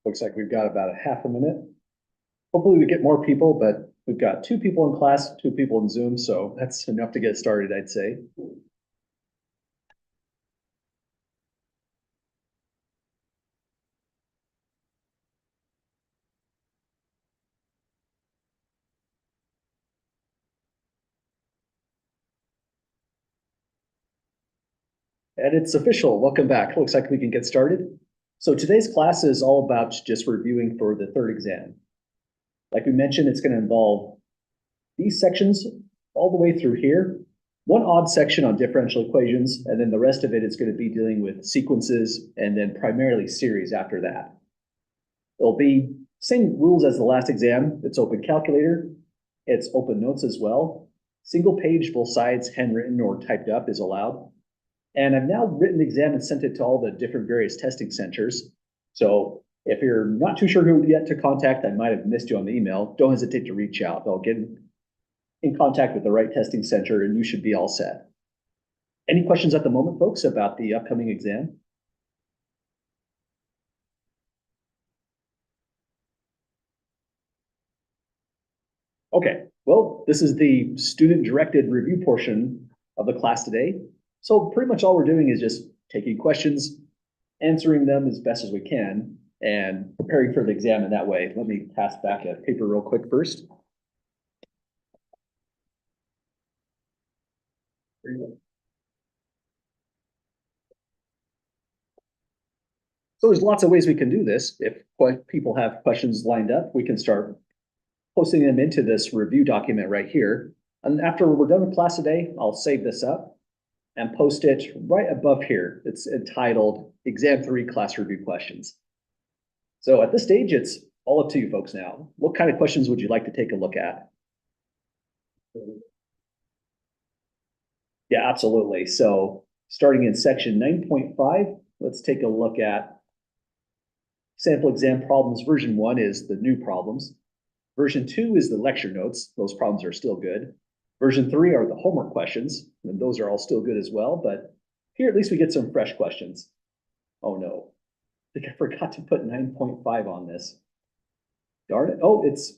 Looks like we've got about a half a minute. Hopefully we get more people, but we've got 2 people in class, 2 people in Zoom, so that's enough to get started, I'd say. And it's official. Welcome back. Looks like we can get started. So today's class is all about just reviewing for the third exam. Like we mentioned, it's going to involve these sections all the way through here, one odd section on differential equations, and then the rest of it is going to be dealing with sequences and then primarily series after that. It'll be same rules as the last exam. It's open calculator. It's open notes as well. Single page, both sides, handwritten or typed up is allowed. And I've now written the exam and sent it to all the different various testing centers. So if you're not too sure who yet to contact, I might have missed you on the email, don't hesitate to reach out. They'll get in contact with the right testing center and you should be all set. Any questions at the moment, folks, about the upcoming exam? Okay, well, this is the student-directed review portion of the class today. So pretty much all we're doing is just taking questions, answering them as best as we can, and preparing for the exam in that way. Let me pass back a paper real quick first. So there's lots of ways we can do this. If people have questions lined up, we can start posting them into this review document right here. And after we're done with class today, I'll save this up and post it right above here. It's entitled Exam 3 Class Review Questions. So at this stage, it's all up to you folks now. What kind of questions would you like to take a look at? Yeah, absolutely. So starting in section 9.5, let's take a look at sample exam problems. Version 1 is the new problems. Version 2 is the lecture notes. Those problems are still good. Version 3 are the homework questions, and those are all still good as well. But here, at least we get some fresh questions. Oh no, I think I forgot to put 9.5 on this. Darn it. Oh, it's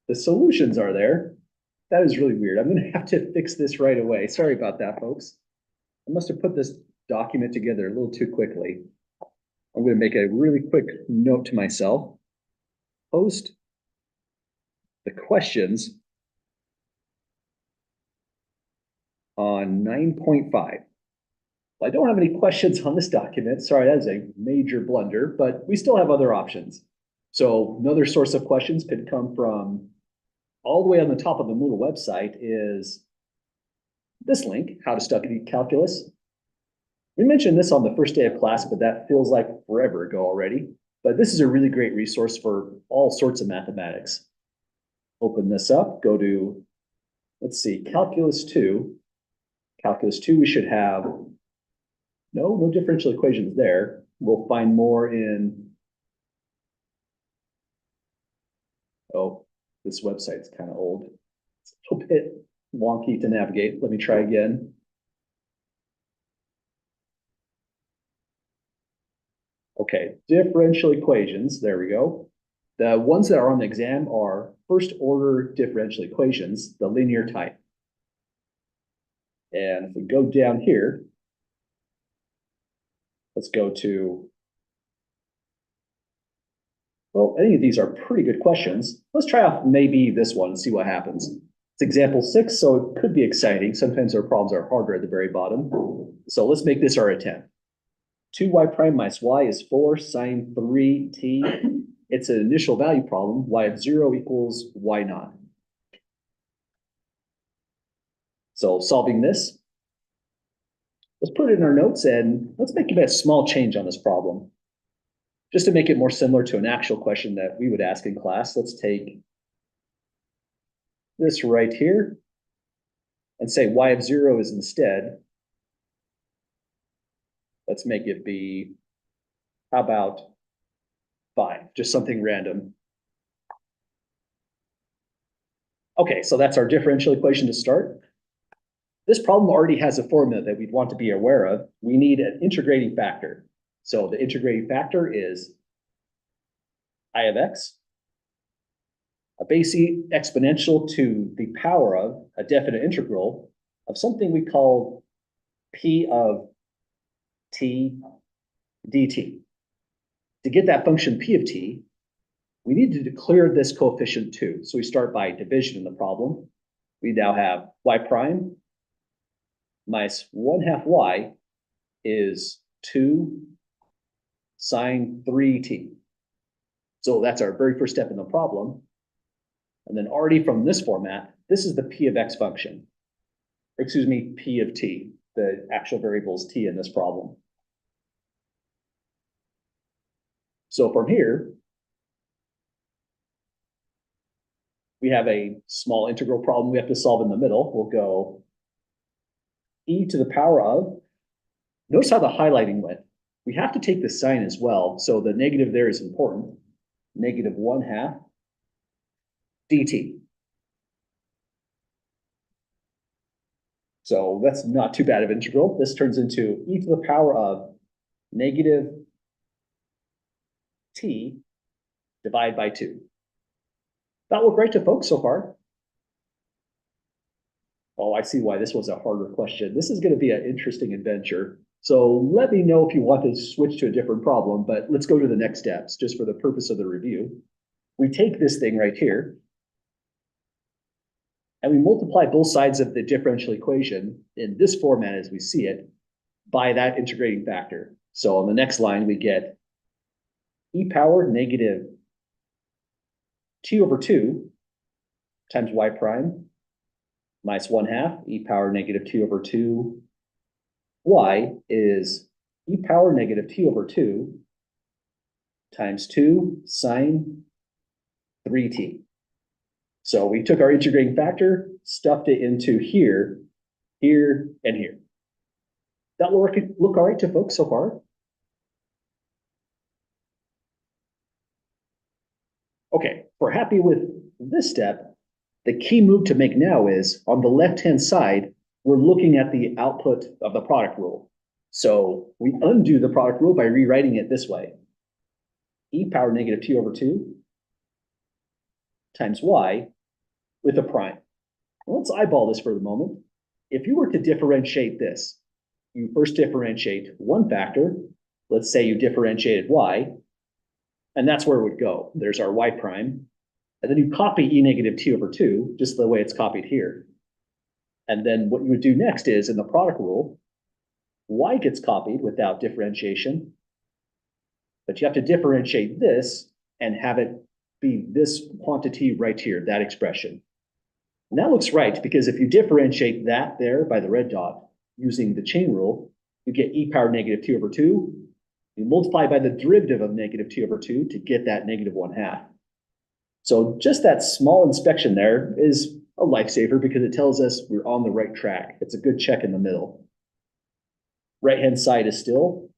the solutions are there. That is really weird. I'm going to have to fix this right away. Sorry about that, folks. I must have put this document together a little too quickly. I'm going to make a really quick note to myself. Post the questions on 9.5. I don't have any questions on this document. Sorry, that is a major blunder, but we still have other options. So another source of questions could come from all the way on the top of the Moodle website is this link, How to Study Calculus. We mentioned this on the first day of class, but that feels like forever ago already. But this is a really great resource for all sorts of mathematics. Open this up, go to, let's see, Calculus 2. Calculus 2, we should have no differential equations there. We'll find more in, oh, this website's kind of old. It's a little bit wonky to navigate. Let me try again. Okay, differential equations, there we go. The ones that are on the exam are first order differential equations, the linear type. And if we go down here, let's go to, well, any of these are pretty good questions. Let's try out maybe this one and see what happens. It's example 6, so it could be exciting. Sometimes our problems are harder at the very bottom. So let's make this our attempt. 2y prime minus y is 4 sine 3t. It's an initial value problem. Y of 0 equals y naught. So solving this, let's put it in our notes and let's make a small change on this problem. Just to make it more similar to an actual question that we would ask in class, let's take this right here and say y of 0 is instead, let's make it be How about 5? Just something random. Okay, so that's our differential equation to start. This problem already has a formula that we'd want to be aware of. We need an integrating factor. So the integrating factor is I of x, a base e exponential to the power of a definite integral of something we call p of t dt. To get that function p of t, we need to declare this coefficient 2. So we start by division in the problem. We now have y prime minus 1/2 y is 2 sine 3t. So that's our very first step in the problem. And then already from this format, this is the p of x function. Or excuse me, p of t, the actual variable is t in this problem. So from here, we have a small integral problem we have to solve in the middle. We'll go e to the power of, notice how the highlighting went. We have to take the sign as well, so the negative there is important. Negative 1/2 dt. So that's not too bad of integral. This turns into e to the power of negative t divided by 2. That look right to folks so far? Oh, I see why this was a harder question. This is going to be an interesting adventure. So let me know if you want to switch to a different problem, but let's go to the next steps just for the purpose of the review. We take this thing right here and we multiply both sides of the differential equation in this format as we see it by that integrating factor. So on the next line, we get e power negative t over 2 times y prime minus 1/2 e power negative t over 2 y is e power negative t over 2 times 2 sine 3t. So we took our integrating factor, stuffed it into here, here, and here. That will look all right to folks so far? Okay, if we're happy with this step, the key move to make now is on the left-hand side, we're looking at the output of the product rule. So we undo the product rule by rewriting it this way. E power negative t over 2 times y with a prime. Well, let's eyeball this for the moment. If you were to differentiate this, you first differentiate one factor. Let's say you differentiated y, and that's where it would go. There's our y prime. And then you copy e negative t over 2, just the way it's copied here. And then what you would do next is, in the product rule, y gets copied without differentiation. But you have to differentiate this and have it be this quantity right here, that expression. And that looks right, because if you differentiate that there by the red dot using the chain rule, you get e power negative t over 2. You multiply by the derivative of negative t over 2 to get that negative 1/2. So just that small inspection there is a lifesaver because it tells us we're on the right track. It's a good check in the middle. Right-hand side is still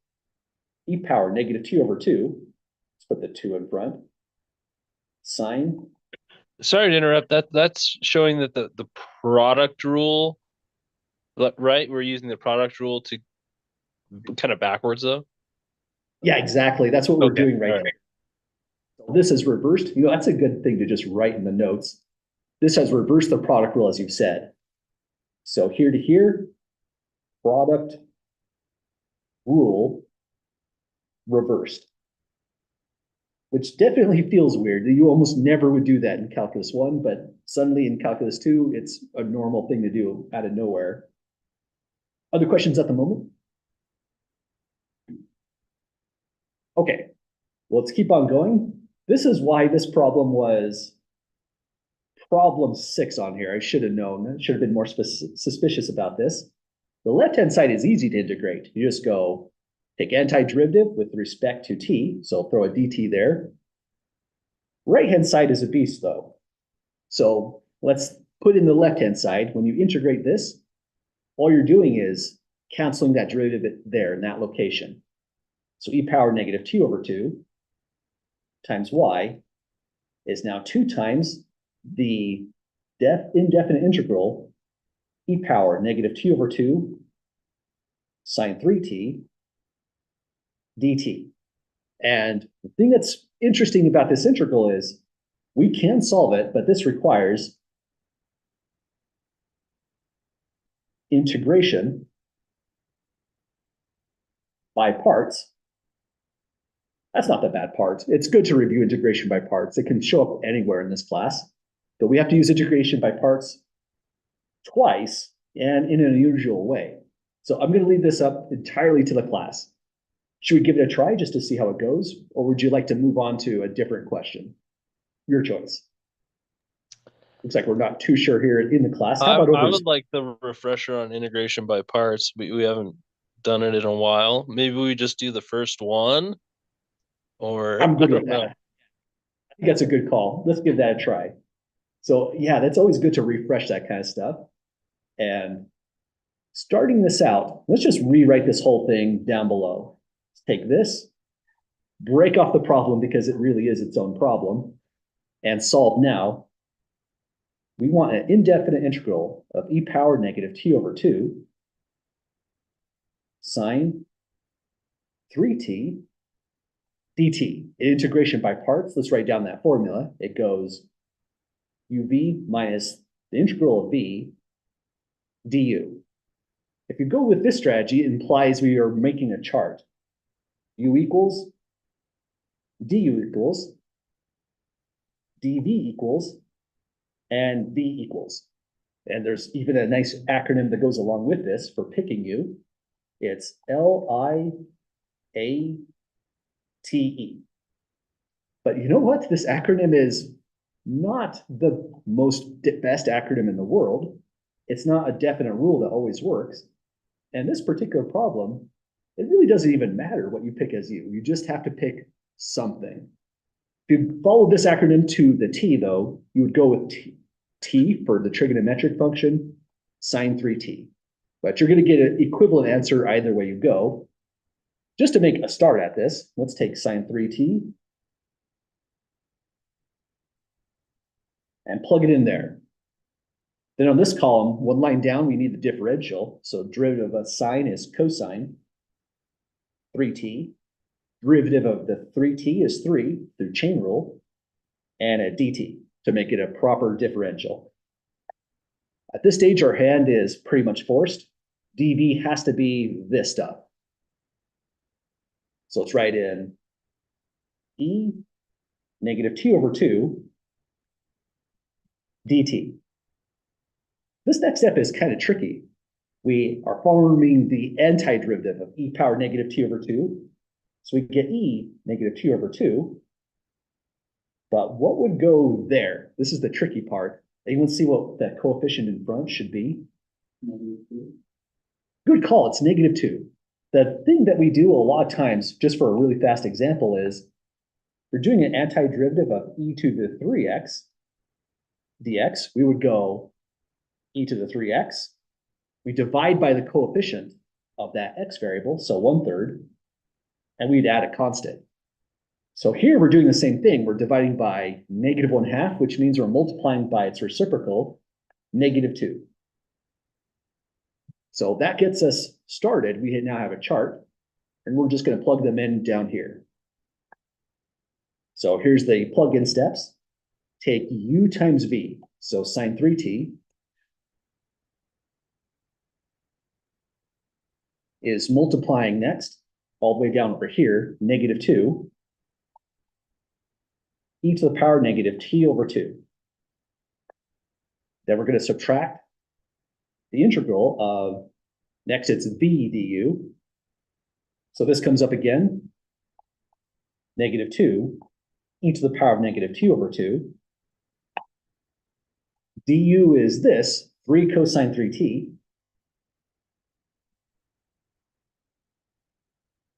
e power negative t over 2. Let's put the 2 in front. Sine. Sorry to interrupt. That's showing that the product rule, right? We're using the product rule to kind of backwards though. Yeah, exactly. That's what we're Okay, doing right all right. here. So this is reversed. You know, that's a good thing to just write in the notes. This has reversed the product rule, as you've said. So here to here, product rule reversed. Which definitely feels weird. You almost never would do that in Calculus 1, but suddenly in Calculus 2, it's a normal thing to do out of nowhere. Other questions at the moment? Okay, well, let's keep on going. This is why this problem was problem 6 on here. I should have known. I should have been more suspicious about this. The left-hand side is easy to integrate. You just go take antiderivative with respect to t, so throw a dt there. Right-hand side is a beast, though. So let's put in the left-hand side. When you integrate this, all you're doing is canceling that derivative there in that location. So e power negative t over 2 times y is now 2 times the indefinite integral e power negative t over 2 sine 3t dt. And the thing that's interesting about this integral is we can solve it, but this requires integration by parts. That's not the bad part. It's good to review integration by parts. It can show up anywhere in this class, but we have to use integration by parts twice and in an unusual way. So I'm going to leave this up entirely to the class. Should we give it a try just to see how it goes? Or would you like to move on to a different question? Your choice. Looks like we're not too sure here in the class. How about I over? would like the refresher on integration by parts. We haven't done it in a while. Maybe we just do the first one, or I'm I good with don't that. know. I think that's a good call. Let's give that a try. So yeah, that's always good to refresh that kind of stuff. And starting this out, let's just rewrite this whole thing down below. Let's take this, break off the problem because it really is its own problem, and solve now. We want an indefinite integral of e power negative t over 2 sine 3t dt. Integration by parts, let's write down that formula. It goes uv minus the integral of v du. If you go with this strategy, it implies we are making a chart. U equals, du equals, dv equals, and v equals. And there's even a nice acronym that goes along with this for picking u. It's LIATE. But you know what? This acronym is not the best acronym in the world. It's not a definite rule that always works. And this particular problem, it really doesn't even matter what you pick as u. You just have to pick something. If you follow this acronym to the t, though, you would go with t for the trigonometric function, sine 3t. But you're going to get an equivalent answer either way you go. Just to make a start at this, let's take sine 3t and plug it in there. Then on this column, one line down, we need the differential. So derivative of sine is cosine 3t. Derivative of the 3t is 3 through chain rule, and a dt to make it a proper differential. At this stage, our hand is pretty much forced. dv has to be this stuff. So let's write in e negative t over 2 dt. This next step is kind of tricky. We are forming the antiderivative of e power negative t over 2. So we get e negative t over 2. But what would go there? This is the tricky part. Anyone see what that coefficient in front should be? Good call, it's negative 2. The thing that we do a lot of times, just for a really fast example, is we're doing an antiderivative of e to the 3x dx. We would go e to the 3x. We divide by the coefficient of that x variable, so 1/3, and we'd add a constant. So here we're doing the same thing. We're dividing by negative 1/2, which means we're multiplying by its reciprocal, negative 2. So that gets us started. We now have a chart, and we're just going to plug them in down here. So here's the plug-in steps. Take u times v, so sine 3t is multiplying next, all the way down over here, negative 2, e to the power negative t over 2. Then we're going to subtract the integral of, next it's v du. So this comes up again, negative 2, e to the power of negative t over 2. Du is this, 3 cosine 3t.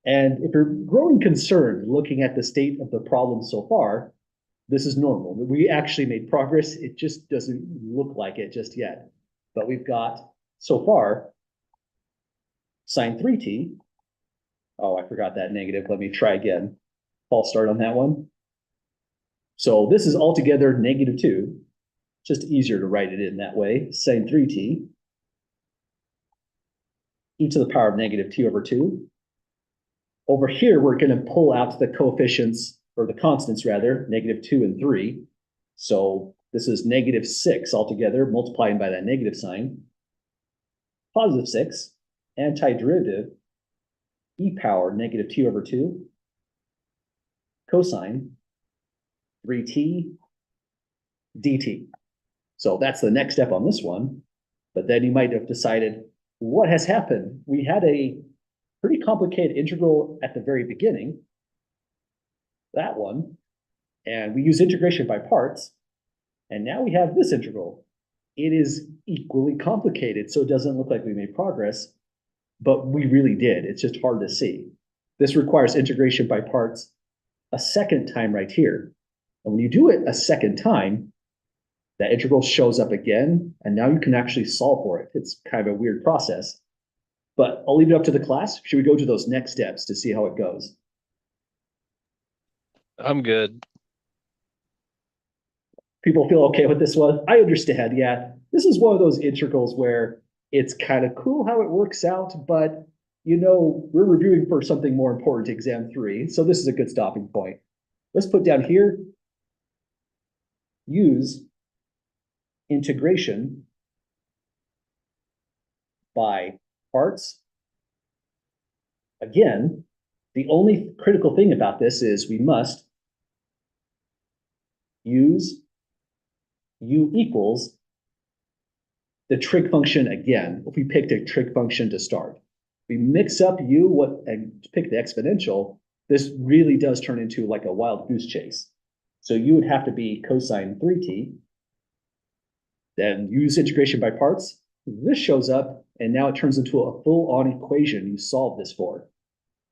And if you're growing concerned looking at the state of the problem so far, this is normal. We actually made progress. It just doesn't look like it just yet. But we've got, so far, sine 3t Oh, I forgot that negative. Let me try again. False start on that one. So this is altogether -2. Just easier to write it in that way. Sine 3t e to the power of -2/2. Over here, we're going to pull out the coefficients, or the constants rather, -2 and 3. So this is -6 altogether, multiplying by that negative sign. +6, antiderivative, e power -2/2, cosine 3t dt. So that's the next step on this one. But then you might have decided, what has happened? We had a pretty complicated integral at the very beginning, that one, and we use integration by parts, and now we have this integral. It is equally complicated, so it doesn't look like we made progress, but we really did. It's just hard to see. This requires integration by parts a second time right here. And when you do it a second time, that integral shows up again, and now you can actually solve for it. It's kind of a weird process, but I'll leave it up to the class. Should we go to those next steps to see how it goes? I'm good. People feel okay with this one? I understand, yeah. This is one of those integrals where it's kind of cool how it works out, but we're reviewing for something more important, exam 3, so this is a good stopping point. Let's put down here, use integration by parts. Again, the only critical thing about this is we must use u equals the trig function again. If we picked a trig function to start, we mix up u and pick the exponential, this really does turn into like a wild goose chase. So u would have to be cosine 3t. Then use integration by parts. This shows up, and now it turns into a full-on equation you solve this for.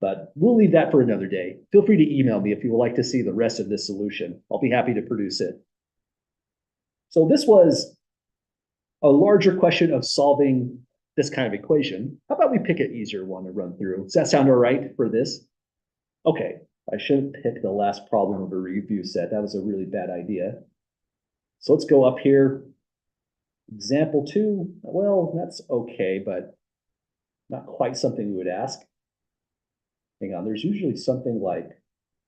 But we'll leave that for another day. Feel free to email me if you would like to see the rest of this solution. I'll be happy to produce it. So this was a larger question of solving this kind of equation. How about we pick an easier one to run through? Does that sound all right for this? Okay, I should have picked the last problem of a review set. That was a really bad idea. So let's go up here. Example 2, well, that's okay, but not quite something we would ask. Hang on, there's usually something like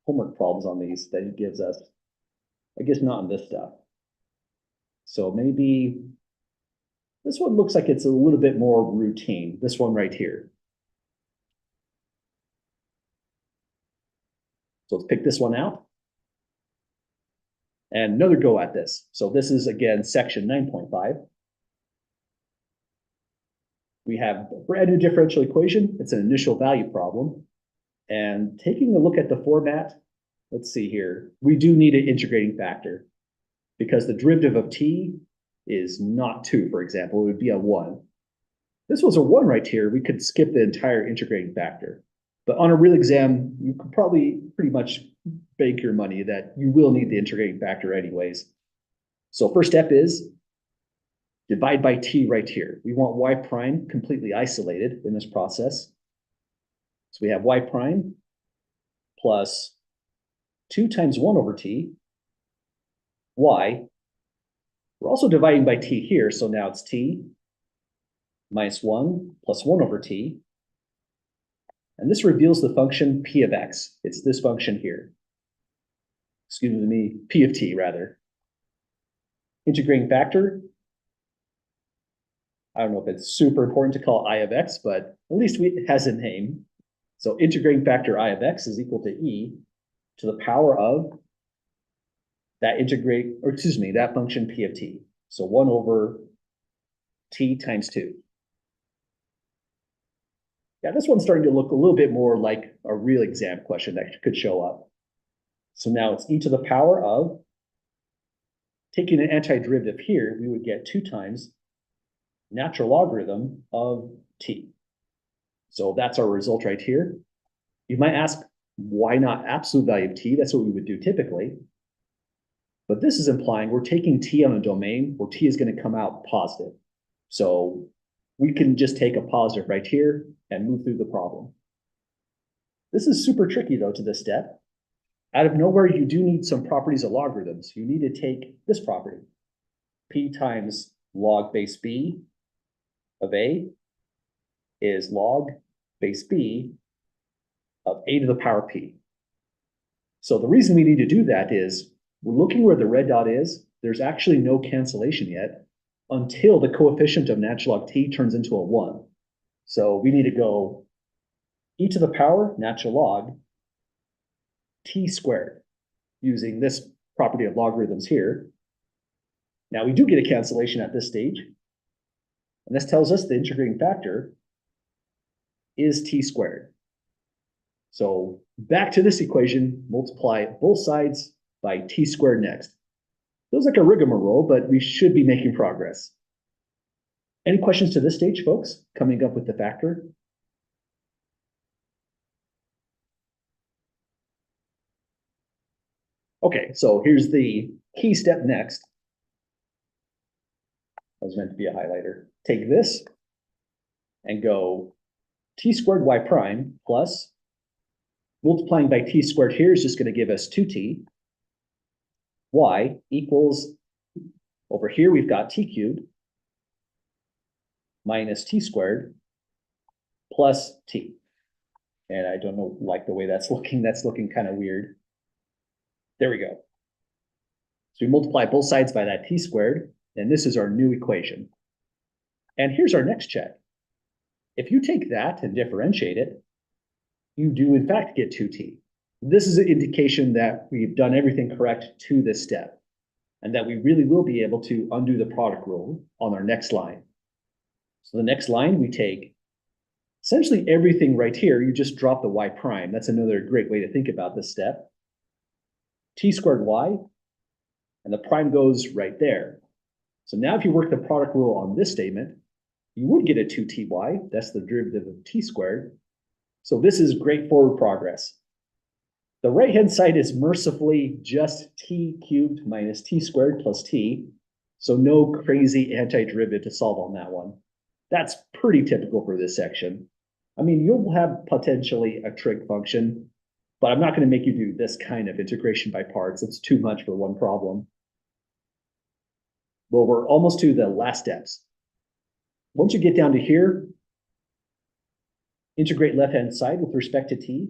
homework problems on these that it gives us. I guess not in this stuff. So maybe this one looks like it's a little bit more routine, this one right here. So let's pick this one out. And another go at this. So this is, again, section 9.5. We have a brand new differential equation. It's an initial value problem. And taking a look at the format, let's see here. We do need an integrating factor because the derivative of t is not 2, for example. It would be a 1. This was a 1 right here. We could skip the entire integrating factor. But on a real exam, you could probably pretty much bank your money that you will need the integrating factor anyways. So first step is divide by t right here. We want y prime completely isolated in this process. So we have y prime plus 2 times 1 over t, y. We're also dividing by t here, so now it's t minus 1 plus 1 over t. And this reveals the function p of x. It's this function here. Excuse me, p of t rather. Integrating factor. I don't know if it's super important to call I of x, but at least it has a name. So integrating factor I of x is equal to e to the power of that that function p of t. So 1 over t times 2. Yeah, this one's starting to look a little bit more like a real exam question that could show up. So now it's e to the power of, taking an antiderivative here, we would get 2 times natural logarithm of t. So that's our result right here. You might ask, why not absolute value of t? That's what we would do typically. But this is implying we're taking t on a domain where t is going to come out positive. So we can just take a positive right here and move through the problem. This is super tricky though to this step. Out of nowhere, you do need some properties of logarithms. You need to take this property. P times log base B of A is log base B of A to the power P. So the reason we need to do that is we're looking where the red dot is. There's actually no cancellation yet until the coefficient of natural log T turns into a 1. So we need to go e to the power natural log T squared using this property of logarithms here. Now we do get a cancellation at this stage. And this tells us the integrating factor is T squared. So back to this equation, multiply both sides by T squared next. Feels like a rigmarole, but we should be making progress. Any questions to this stage, folks, coming up with the factor? Okay, so here's the key step next. That was meant to be a highlighter. Take this and go T squared y prime plus multiplying by T squared here is just going to give us 2T. Y equals, over here we've got T cubed minus T squared plus T. And I don't know, like the way that's looking kind of weird. There we go. So we multiply both sides by that T squared, and this is our new equation. And here's our next check. If you take that and differentiate it, you do in fact get 2T. This is an indication that we've done everything correct to this step, and that we really will be able to undo the product rule on our next line. So the next line, we take essentially everything right here, you just drop the y prime. That's another great way to think about this step. T squared y, and the prime goes right there. So now if you work the product rule on this statement, you would get a 2ty, that's the derivative of t squared. So this is great forward progress. The right-hand side is mercifully just t cubed minus t squared plus t. So no crazy antiderivative to solve on that one. That's pretty typical for this section. I mean, you'll have potentially a trig function, but I'm not going to make you do this kind of integration by parts. It's too much for one problem. Well, we're almost to the last steps. Once you get down to here, integrate left-hand side with respect to t.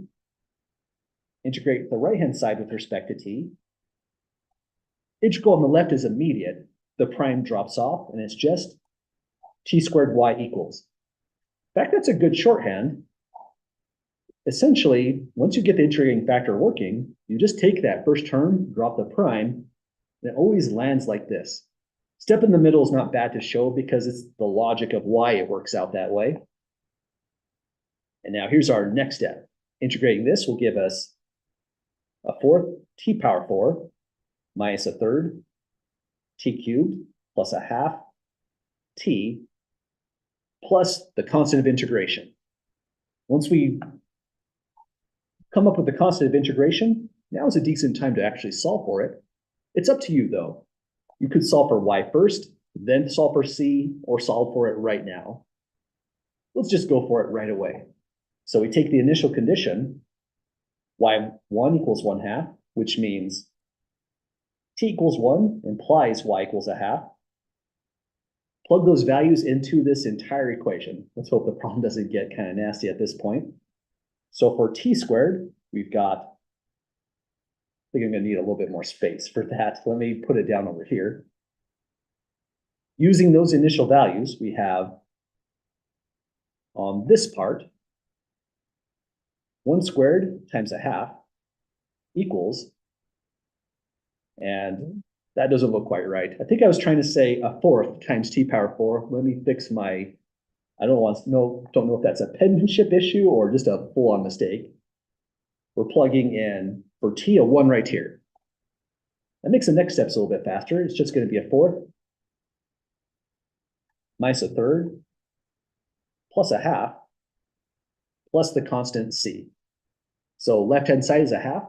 Integrate the right-hand side with respect to t. Integral on the left is immediate. The prime drops off, and it's just t squared y equals. In fact, that's a good shorthand. Essentially, once you get the integrating factor working, you just take that first term, drop the prime, and it always lands like this. Step in the middle is not bad to show because it's the logic of why it works out that way. And now here's our next step. Integrating this will give us a fourth t power 4 minus a third t cubed plus a half t plus the constant of integration. Once we come up with the constant of integration, now is a decent time to actually solve for it. It's up to you though. You could solve for y first, then solve for c, or solve for it right now. Let's just go for it right away. So we take the initial condition, y1 equals 1/2, which means t equals 1 implies y equals a half. Plug those values into this entire equation. Let's hope the problem doesn't get kind of nasty at this point. So for t squared, we've got, I think I'm going to need a little bit more space for that. Let me put it down over here. Using those initial values, we have on this part, 1 squared times a half equals, and that doesn't look quite right. I think I was trying to say a fourth times t power 4. Let me fix my, I don't know if that's a penmanship issue or just a full-on mistake. We're plugging in for t a 1 right here. That makes the next steps a little bit faster. It's just going to be a fourth minus a third plus a half plus the constant c. So left-hand side is a half.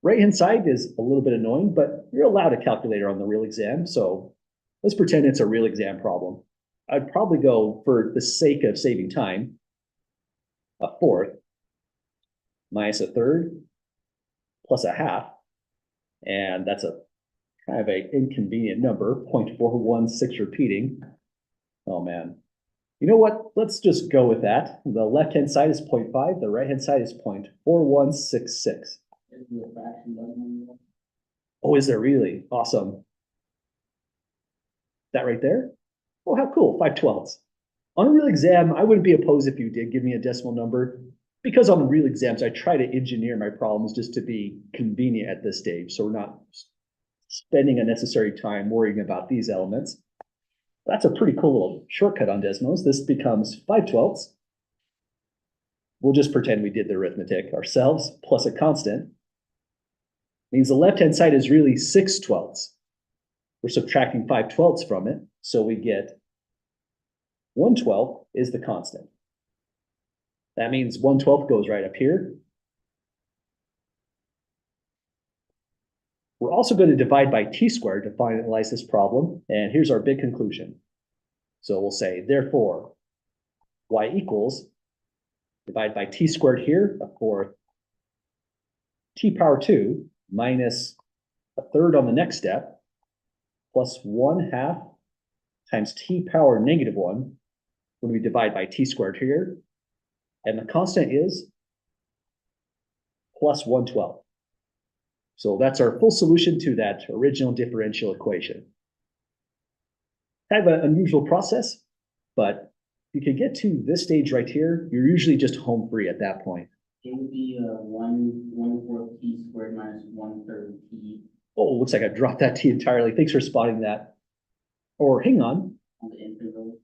Right-hand side is a little bit annoying, but you're allowed a calculator on the real exam. So let's pretend it's a real exam problem. I'd probably go, for the sake of saving time, a fourth, minus a third, plus a half. And that's a kind of an inconvenient number, 0.416 repeating. Oh man. You know what? Let's just go with that. The left-hand side is 0.5, the right-hand side is 0.4166. Oh, is there really? Awesome. That right there? Oh, how cool, 5/12. On a real exam, I wouldn't be opposed if you did give me a decimal number, because on real exams, I try to engineer my problems just to be convenient at this stage, so we're not spending unnecessary time worrying about these elements. That's a pretty cool little shortcut on Desmos. This becomes 5/12. We'll just pretend we did the arithmetic ourselves, plus a constant. Means the left-hand side is really 6/12. We're subtracting 5/12 from it, so we get 1/12 is the constant. That means 1/12 goes right up here. We're also going to divide by t squared to finalize this problem, and here's our big conclusion. So we'll say, therefore, y equals, divide by t squared here, a fourth, t power 2 minus a third on the next step, plus 1/2 times t power -1 when we divide by t squared here. And the constant is plus 1/12. So that's our full solution to that original differential equation. Kind of an unusual process, but if you can get to this stage right here, you're usually just home free at that point. It would be one fourth t squared minus 1/3 t Oh, looks like I dropped that t entirely. Thanks for spotting that. Or hang on. on the interval.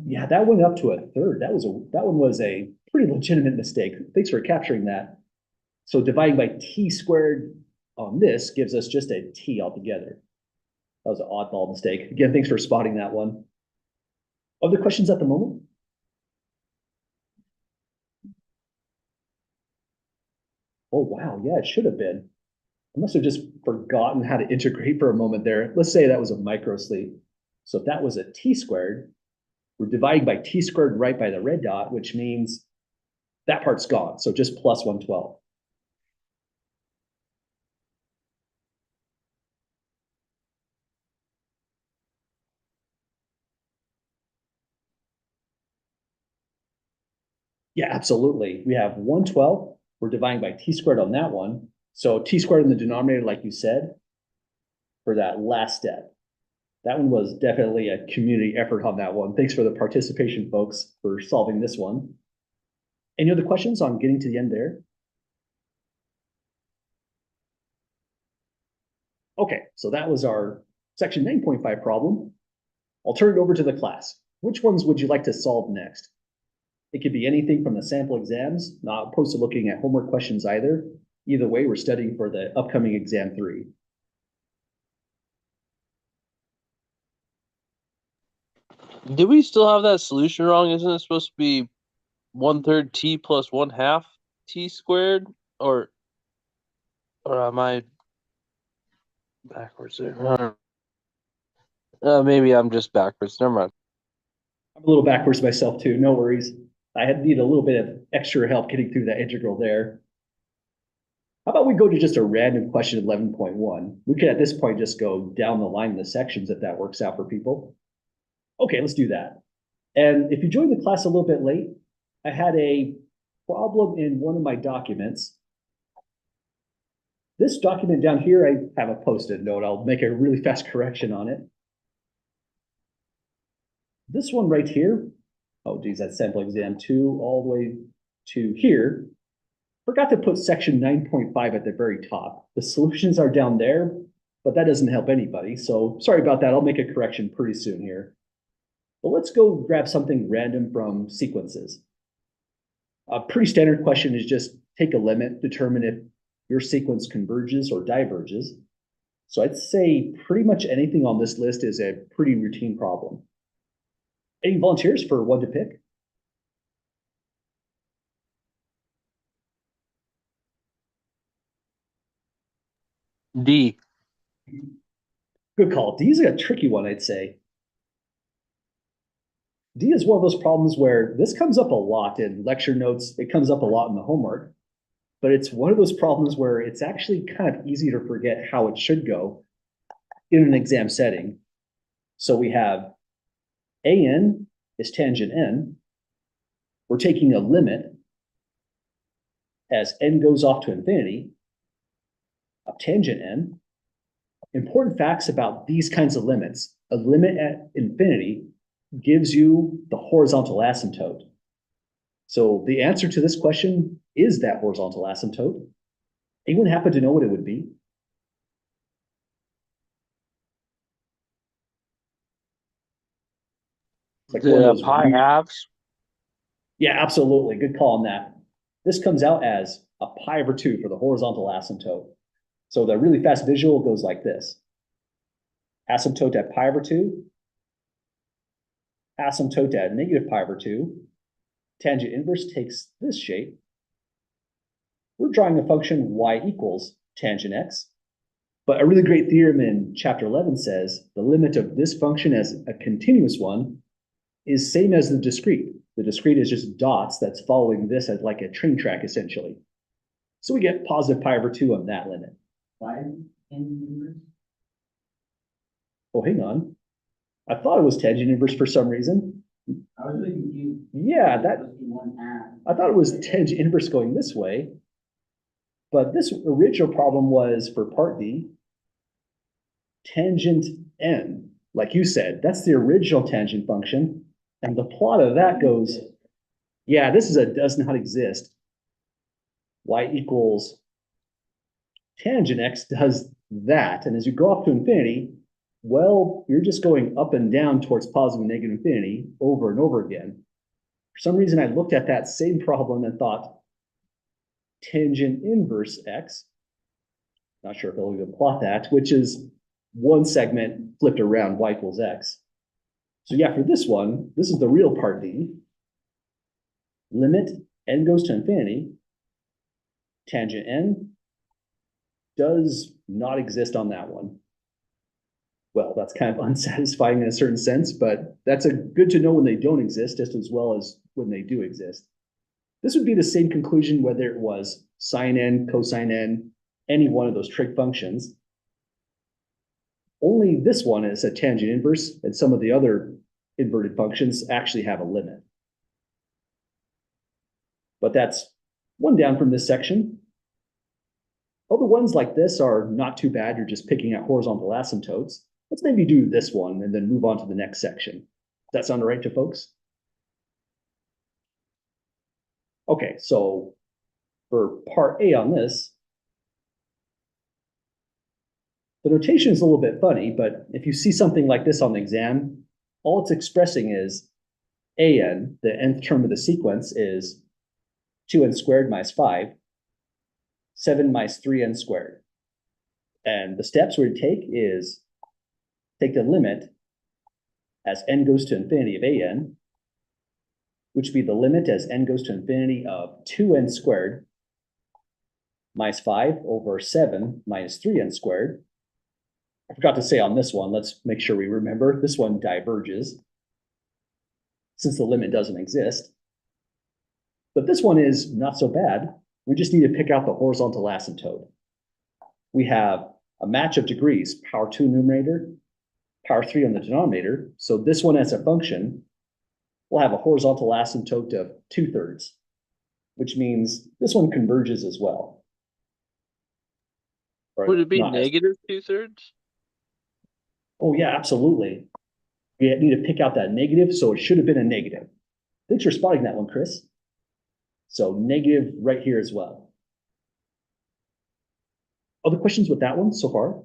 Yeah, that went up to a third. That one was a pretty legitimate mistake. Thanks for capturing that. So dividing by t squared on this gives us just a t altogether. That was an oddball mistake. Again, thanks for spotting that one. Other questions at the moment? Oh, wow. Yeah, it should have been. I must have just forgotten how to integrate for a moment there. Let's say that was a micro sleep. So if that was a t squared, we're dividing by t squared right by the red dot, which means that part's gone. So just plus 1/12. Yeah, absolutely. We have 1/12. We're dividing by t squared on that one. So t squared in the denominator, like you said, for that last step. That one was definitely a community effort on that one. Thanks for the participation, folks, for solving this one. Any other questions on getting to the end there? Okay, so that was our section 9.5 problem. I'll turn it over to the class. Which ones would you like to solve next? It could be anything from the sample exams, not opposed to looking at homework questions either. Either way, we're studying for the upcoming exam 3. Do we still have that solution wrong? Isn't it supposed to be 1/3 t plus 1/2 t squared? Or am I backwards there? Maybe I'm just backwards. Never mind. I'm a little backwards myself too, no worries. I had need a little bit of extra help getting through that integral there. How about we go to just a random question 11.1? We could at this point just go down the line in the sections if that works out for people. Okay, let's do that. And if you joined the class a little bit late, I had a problem in one of my documents. This document down here, I have a post-it note. I'll make a really fast correction on it. This one right here, oh geez, that's sample exam 2 all the way to here. Forgot to put section 9.5 at the very top. The solutions are down there, but that doesn't help anybody. So sorry about that. I'll make a correction pretty soon here. But let's go grab something random from sequences. A pretty standard question is just take a limit, determine if your sequence converges or diverges. So I'd say pretty much anything on this list is a pretty routine problem. Any volunteers for one to pick? D. Good call. D is a tricky one, I'd say. D is one of those problems where this comes up a lot in lecture notes. It comes up a lot in the homework, but it's one of those problems where it's actually kind of easy to forget how it should go in an exam setting. So we have AN is tangent N. We're taking a limit as N goes off to infinity of tangent N. Important facts about these kinds of limits. A limit at infinity gives you the horizontal asymptote. So the answer to this question is that horizontal asymptote. Anyone happen to know what it would be? It's like one of The those pi weird- halves. Yeah, absolutely. Good call on that. This comes out as a pi over 2 for the horizontal asymptote. So the really fast visual goes like this. Asymptote at pi over 2. Asymptote at negative pi over 2. Tangent inverse takes this shape. We're drawing a function y equals tangent x. But a really great theorem in chapter 11 says the limit of this function as a continuous one is same as the discrete. The discrete is just dots that's following this as like a train track, essentially. So we get positive pi over 2 on that limit. Why tangent inverse? Oh, hang on. I thought it was tangent inverse for some reason. I was really confused. Yeah, It's that supposed to be 1/2. I thought it was tangent inverse going this way. But this original problem was for part D, tangent N, like you said, that's the original tangent function. And the plot of that goes, yeah, this is does not exist. Y equals tangent X does that. And as you go up to infinity, well, you're just going up and down towards positive and negative infinity over and over again. For some reason, I looked at that same problem and thought, tangent inverse X, not sure if it'll even plot that, which is one segment flipped around, y equals X. So yeah, for this one, this is the real part D. Limit N goes to infinity. Tangent N does not exist on that one. Well, that's kind of unsatisfying in a certain sense, but that's good to know when they don't exist, just as well as when they do exist. This would be the same conclusion whether it was sine N, cosine N, any one of those trig functions. Only this one is a tangent inverse, and some of the other inverted functions actually have a limit. But that's one down from this section. Other ones like this are not too bad. You're just picking out horizontal asymptotes. Let's maybe do this one and then move on to the next section. Does that sound all right to folks? Okay, so for part A on this, the notation is a little bit funny, but if you see something like this on the exam, all it's expressing is AN, the nth term of the sequence, is 2n squared minus 5, 7 minus 3n squared. And the steps we take is take the limit as n goes to infinity of AN, which would be the limit as n goes to infinity of 2n squared minus 5 over 7 minus 3n squared. I forgot to say on this one, let's make sure we remember, this one diverges since the limit doesn't exist. But this one is not so bad. We just need to pick out the horizontal asymptote. We have a match of degrees, power 2 numerator, power 3 on the denominator. So this one as a function will have a horizontal asymptote of 2/3, which means this one converges as well. Or Would it be not as- negative 2/3? Oh yeah, absolutely. We need to pick out that negative, so it should have been a negative. Thanks for spotting that one, Chris. So negative right here as well. Other questions with that one so far?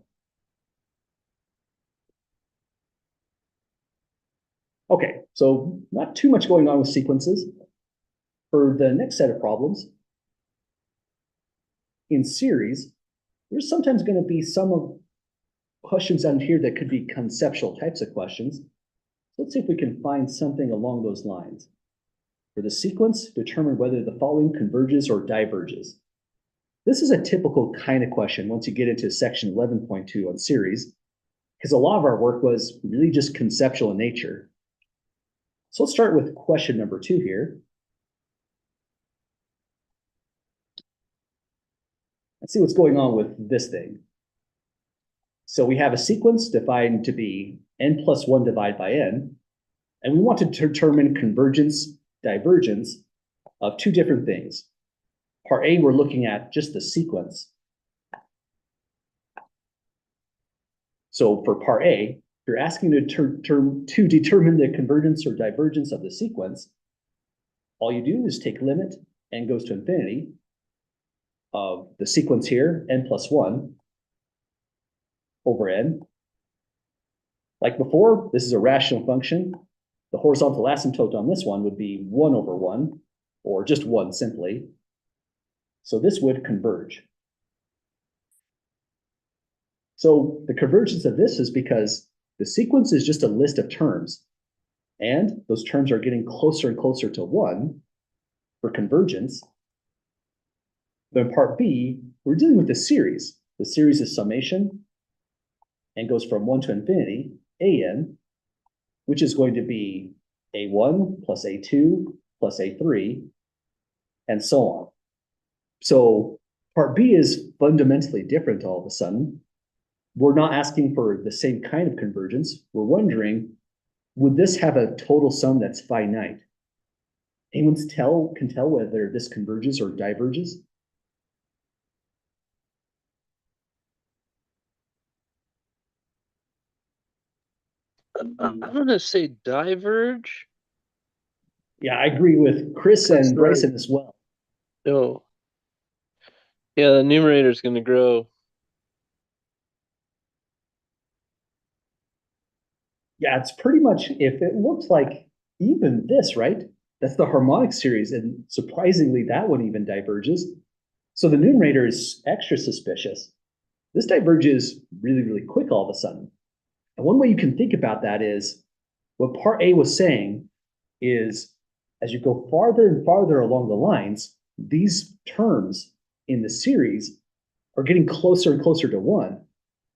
Okay, so not too much going on with sequences. For the next set of problems, in series, there's sometimes going to be some of questions down here that could be conceptual types of questions. Let's see if we can find something along those lines. For the sequence, determine whether the following converges or diverges. This is a typical kind of question once you get into section 11.2 on series, because a lot of our work was really just conceptual in nature. So let's start with question number 2 here. Let's see what's going on with this thing. So we have a sequence defined to be n plus 1 divided by n, and we want to determine convergence, divergence of two different things. Part A, we're looking at just the sequence. So for part A, you're asking to determine the convergence or divergence of the sequence. All you do is take limit n goes to infinity of the sequence here, n plus 1 over n. Like before, this is a rational function. The horizontal asymptote on this one would be 1 over 1, or just 1 simply. So this would converge. So the convergence of this is because the sequence is just a list of terms, and those terms are getting closer and closer to 1 for convergence. But in part B, we're dealing with a series. The series is summation and goes from 1 to infinity, an, which is going to be a1 plus a2 plus a3, and so on. So part B is fundamentally different all of a sudden. We're not asking for the same kind of convergence. We're wondering, would this have a total sum that's finite? Anyone can tell whether this converges or diverges? I'm gonna say diverge. Yeah, I agree with Chris and Bryson as well. No. Yeah, the numerator is gonna grow. Yeah, it's pretty much, if it looks like even this, right? That's the harmonic series, and surprisingly, that one even diverges. So the numerator is extra suspicious. This diverges really, really quick all of a sudden. And one way you can think about that is what part A was saying is as you go farther and farther along the lines, these terms in the series are getting closer and closer to 1.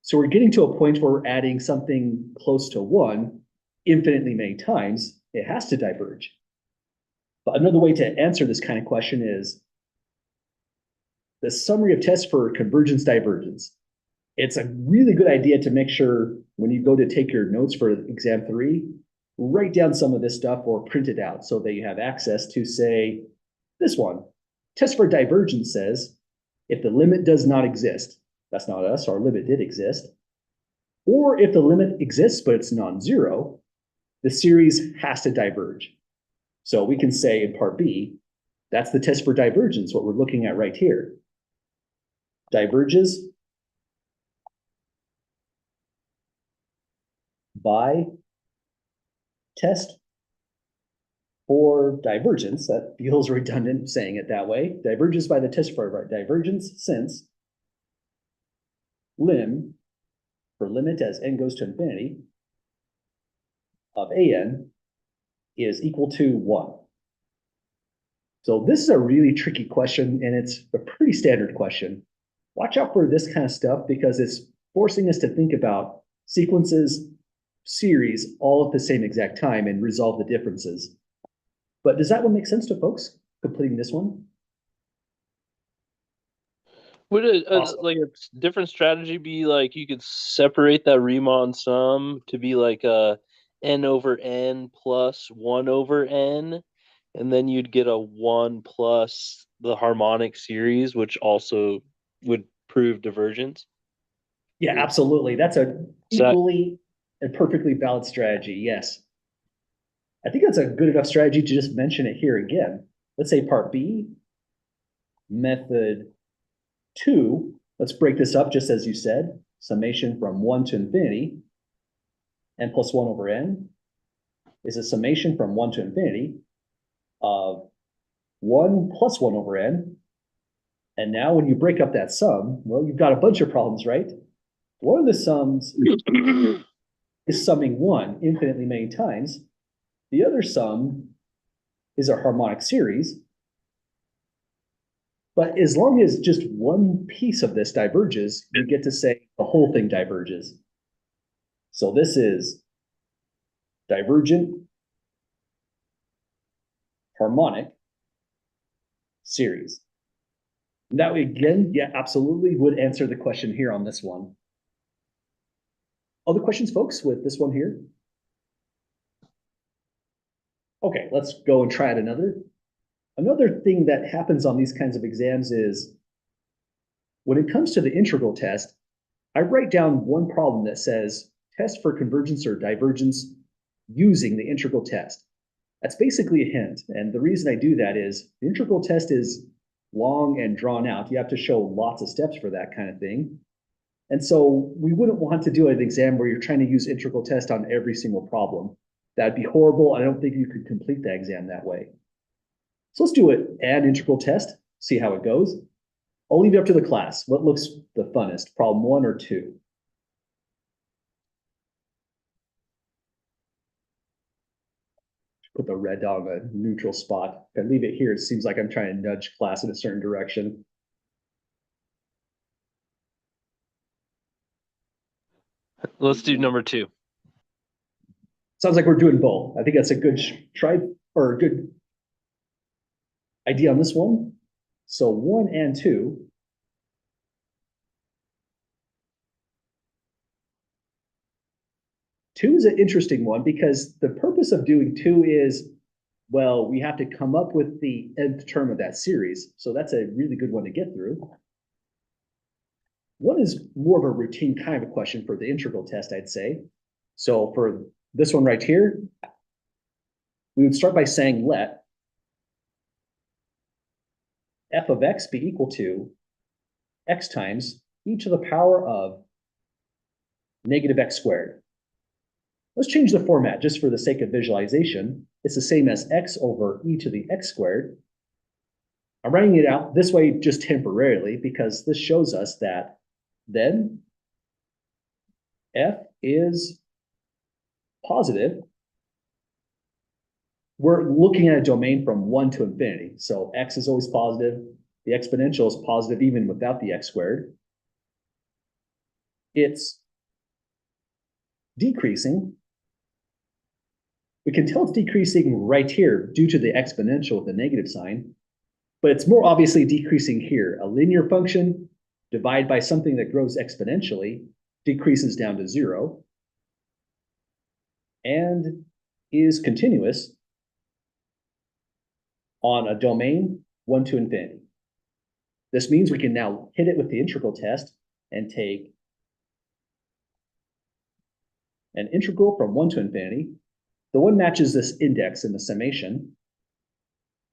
So we're getting to a point where we're adding something close to 1 infinitely many times. It has to diverge. But another way to answer this kind of question is the summary of tests for convergence divergence. It's a really good idea to make sure when you go to take your notes for exam 3, write down some of this stuff or print it out so that you have access to, say, this one. Test for divergence says, if the limit does not exist, that's not us, our limit did exist, or if the limit exists but it's non-zero, the series has to diverge. So we can say in part B, that's the test for divergence, what we're looking at right here. Diverges by test for divergence. That feels redundant saying it that way. Diverges by the test for divergence since lim, for limit as n goes to infinity, of an is equal to 1. So this is a really tricky question, and it's a pretty standard question. Watch out for this kind of stuff because it's forcing us to think about sequences, series, all at the same exact time and resolve the differences. But does that one make sense to folks completing this one? Would Awesome. like a different strategy be like you could separate that Riemann sum to be like a n over n plus 1 over n, and then you'd get a 1 plus the harmonic series, which also would prove divergence? Yeah, absolutely. That's a So equally and perfectly valid strategy. Yes. I think that's a good enough strategy to just mention it here again. Let's say part B, method 2. Let's break this up just as you said. Summation from 1 to infinity, n plus 1 over n, is a summation from 1 to infinity of 1 plus 1 over n. And now when you break up that sum, well, you've got a bunch of problems, right? One of the sums is summing 1 infinitely many times. The other sum is a harmonic series. But as long as just one piece of this diverges, you get to say the whole thing diverges. So this is divergent harmonic series. That again, yeah, absolutely would answer the question here on this one. Other questions, folks, with this one here? Okay, let's go and try it another. Another thing that happens on these kinds of exams is when it comes to the integral test, I write down one problem that says test for convergence or divergence using the integral test. That's basically a hint. And the reason I do that is the integral test is long and drawn out. You have to show lots of steps for that kind of thing. And so we wouldn't want to do an exam where you're trying to use integral test on every single problem. That'd be horrible. I don't think you could complete the exam that way. So let's do it. Add integral test, see how it goes. I'll leave it up to the class. What looks the funnest, problem 1 or 2? Put the red on a neutral spot. If I leave it here, it seems like I'm trying to nudge class in a certain direction. Let's do number 2. Sounds like we're doing both. I think that's a good try or a good idea on this one. So 1 and 2. Two is an interesting one because the purpose of doing 2 is, well, we have to come up with the nth term of that series. So that's a really good one to get through. 1 is more of a routine kind of a question for the integral test, I'd say. So for this one right here, we would start by saying let f of x be equal to x times e to the power of negative x squared. Let's change the format just for the sake of visualization. It's the same as x over e to the x squared. I'm writing it out this way just temporarily because this shows us that then f is positive. We're looking at a domain from 1 to infinity. So x is always positive. The exponential is positive even without the x squared. It's decreasing. We can tell it's decreasing right here due to the exponential with the negative sign, but it's more obviously decreasing here. A linear function divided by something that grows exponentially decreases down to 0 and is continuous on a domain 1 to infinity. This means we can now hit it with the integral test and take an integral from 1 to infinity. The one matches this index in the summation.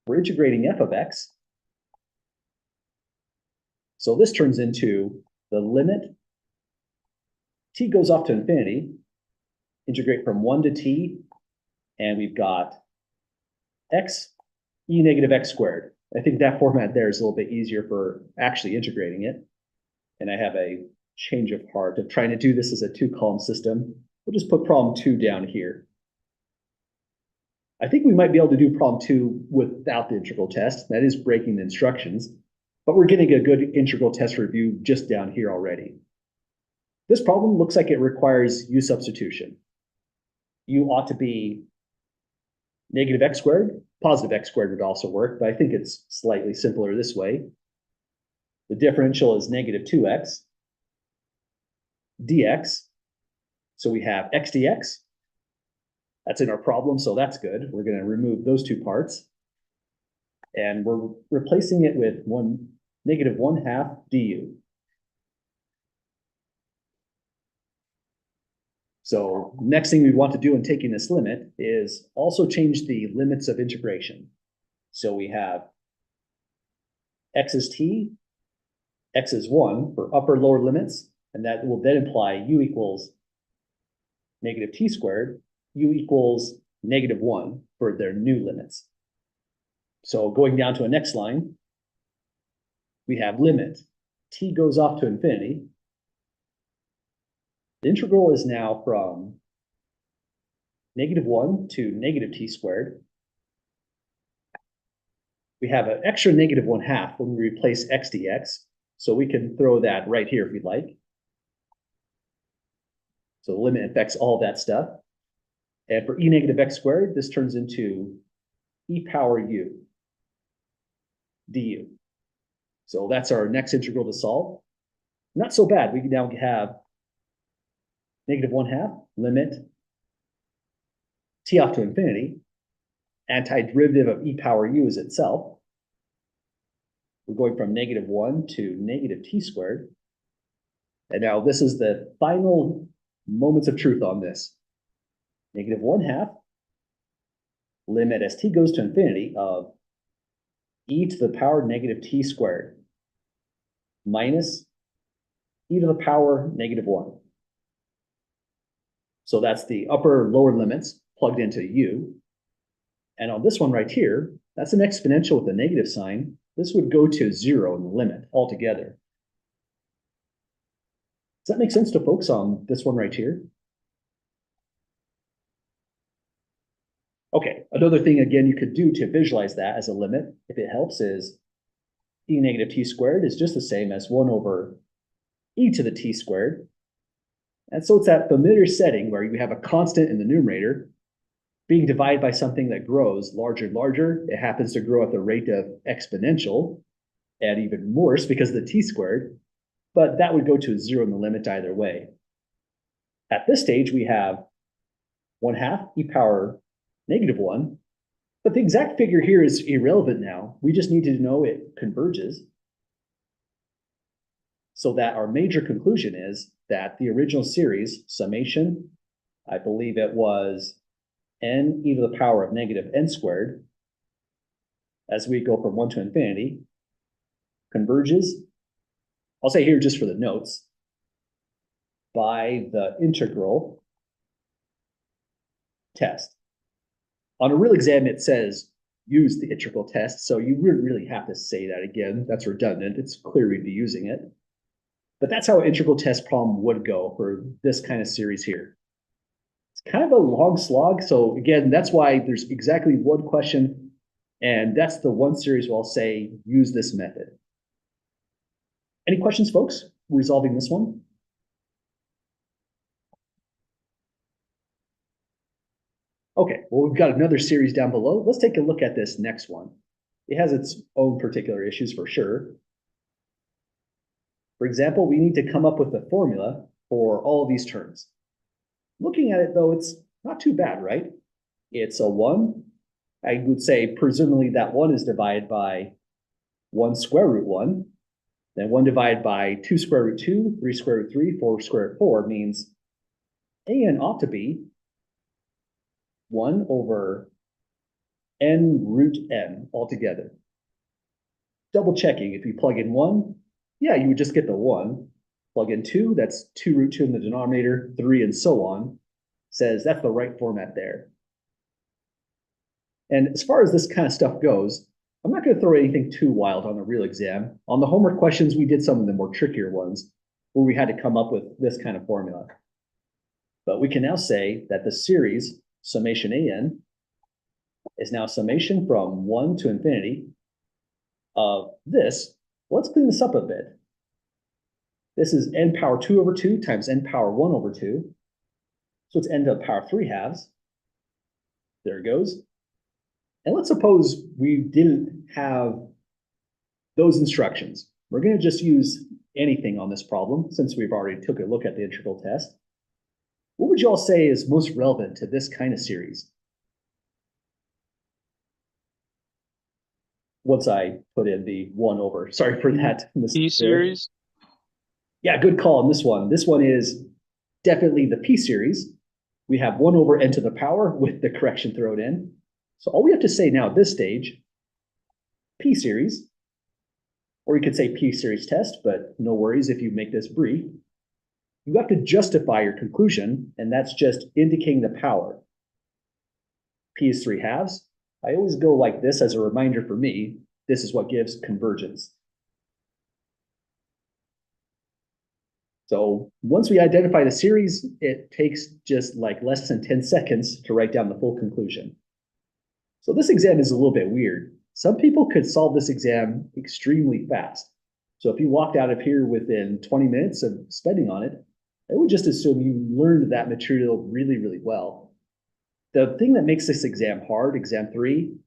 We're integrating f of x. So this turns into the limit t goes off to infinity, integrate from 1 to t, and we've got x e negative x squared. I think that format there is a little bit easier for actually integrating it. And I have a change of heart of trying to do this as a 2-column system. We'll just put problem 2 down here. I think we might be able to do problem 2 without the integral test. That is breaking the instructions, but we're getting a good integral test review just down here already. This problem looks like it requires u substitution. U ought to be negative x squared. Positive x squared would also work, but I think it's slightly simpler this way. The differential is negative 2x dx. So we have x dx. That's in our problem, so that's good. We're going to remove those 2 parts. And we're replacing it with negative 1/2 du. So next thing we want to do in taking this limit is also change the limits of integration. So we have x is t, x is 1 for upper lower limits, and that will then imply u equals negative t squared, u equals negative 1 for their new limits. So going down to a next line, we have limit t goes off to infinity. The integral is now from negative 1 to negative t squared. We have an extra negative 1/2 when we replace x dx, so we can throw that right here if we'd like. So the limit affects all that stuff. And for e negative x squared, this turns into e power u du. So that's our next integral to solve. Not so bad. We can now have -1/2 limit t off to infinity. Antiderivative of e power u is itself. We're going from -1 to -t². And now this is the final moments of truth on this. -1/2 limit as t goes to infinity of e to the power -t² minus e to the power -1. So that's the upper lower limits plugged into u. And on this one right here, that's an exponential with a negative sign. This would go to 0 in the limit altogether. Does that make sense to folks on this one right here? Okay, another thing again you could do to visualize that as a limit, if it helps, is e -t² is just the same as 1 over e to the t². And so it's that familiar setting where you have a constant in the numerator being divided by something that grows larger and larger. It happens to grow at the rate of exponential, and even worse because of the t², but that would go to 0 in the limit either way. At this stage, we have 1/2 e power -1, but the exact figure here is irrelevant now. We just need to know it converges, so that our major conclusion is that the original series summation, I believe it was n e to the power of -n², as we go from 1 to infinity, converges, I'll say here just for the notes, by the integral test. On a real exam, it says use the integral test, so you wouldn't really have to say that again. That's redundant. It's clear we'd be using it. But that's how an integral test problem would go for this kind of series here. It's kind of a long slog. So again, that's why there's exactly one question, and that's the one series where I'll say use this method. Any questions, folks, resolving this one? Okay, well, we've got another series down below. Let's take a look at this next one. It has its own particular issues for sure. For example, we need to come up with a formula for all of these terms. Looking at it, though, it's not too bad, right? It's a 1. I would say presumably that 1 is divided by 1 square root 1. Then 1 divided by 2 square root 2, 3 square root 3, 4 square root 4 means an ought to be 1 over n root n altogether. Double checking, if you plug in 1, yeah, you would just get the 1. Plug in 2, that's 2 root 2 in the denominator, 3 and so on. Says that's the right format there. And as far as this kind of stuff goes, I'm not going to throw anything too wild on the real exam. On the homework questions, we did some of the more trickier ones where we had to come up with this kind of formula. But we can now say that the series summation an is now summation from 1 to infinity of this. Let's clean this up a bit. This is n power 2 over 2 times n power 1 over 2. So it's n to the power 3/2. There it goes. And let's suppose we didn't have those instructions. We're going to just use anything on this problem since we've already took a look at the integral test. What would you all say is most relevant to this kind of series? Once I put in the 1 over, sorry for that. T series? Yeah, good call on this one. This one is definitely the P series. We have 1 over n to the power with the correction thrown in. So all we have to say now at this stage, P series, or you could say P series test, but no worries if you make this brief. You have to justify your conclusion, and that's just indicating the power. P is 3/2. I always go like this as a reminder for me. This is what gives convergence. So once we identify the series, it takes just like less than 10 seconds to write down the full conclusion. So this exam is a little bit weird. Some people could solve this exam extremely fast. So if you walked out of here within 20 minutes of spending on it, I would just assume you learned that material really, really well. The thing that makes this exam hard, exam 3,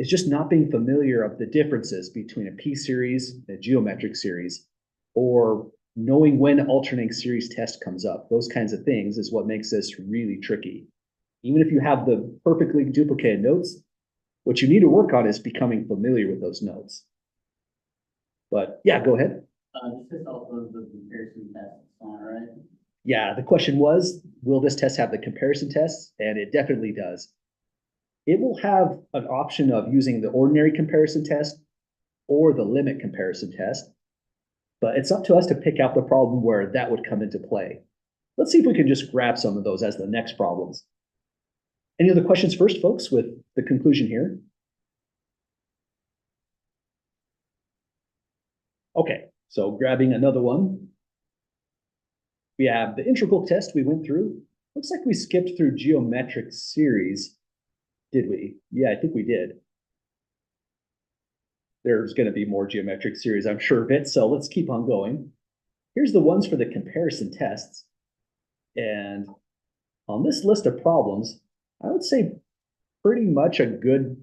is just not being familiar of the differences between a p-series and a geometric series, or knowing when an alternating series test comes up. Those kinds of things is what makes this really tricky. Even if you have the perfectly duplicated notes, what you need to work on is becoming familiar with those notes. But yeah, go ahead. This is also the comparison test on, right? Yeah, the question was, will this test have the comparison tests? And it definitely does. It will have an option of using the ordinary comparison test or the limit comparison test, but it's up to us to pick out the problem where that would come into play. Let's see if we can just grab some of those as the next problems. Any other questions first, folks, with the conclusion here? Okay, so grabbing another one. We have the integral test we went through. Looks like we skipped through geometric series. Did we? Yeah, I think we did. There's going to be more geometric series, I'm sure of it, so let's keep on going. Here's the ones for the comparison tests. And on this list of problems, I would say pretty much a good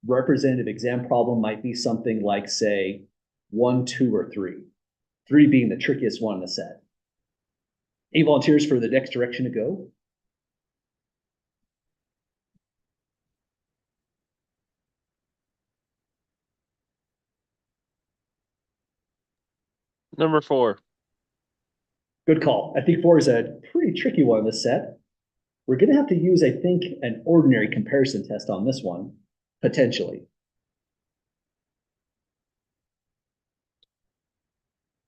representative exam problem might be something like, say, 1, 2, or 3. 3 being the trickiest one in the set. Any volunteers for the next direction to go? Number 4. Good call. I think 4 is a pretty tricky one in this set. We're going to have to use, I think, an ordinary comparison test on this one, potentially.